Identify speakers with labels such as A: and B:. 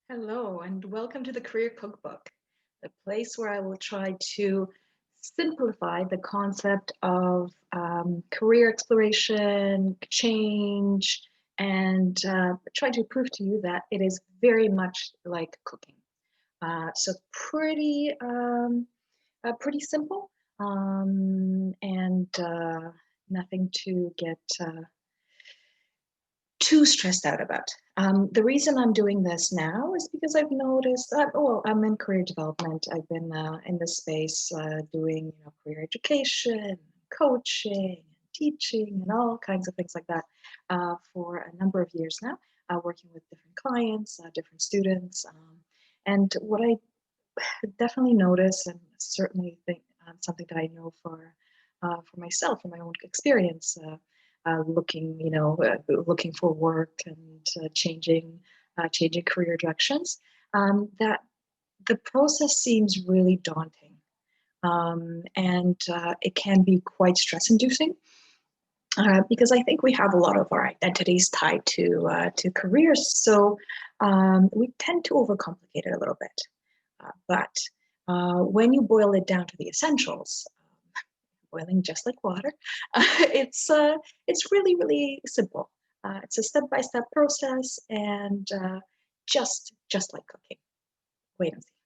A: Hello, and welcome to the Career Cookbook, the place where I will try to simplify the concept of career exploration, change, and try to prove to you that it is very much like cooking. So pretty simple, and nothing to get too stressed out about. The reason I'm doing this now is because I've noticed that, well, I'm in career development. I've been in this space doing, career education, coaching, teaching, and all kinds of things like that for a number of years now, working with different clients, different students. And what I definitely notice, and certainly think something that I know for myself, from my own experience, looking for work and changing career directions, that the process seems really daunting, and it can be quite stress-inducing. Because I think we have a lot of our identities tied to careers, so we tend to overcomplicate it a little bit. But when you boil it down to the essentials, boiling just like water, it's really simple. It's a step-by-step process, and just like cooking. Wait and see.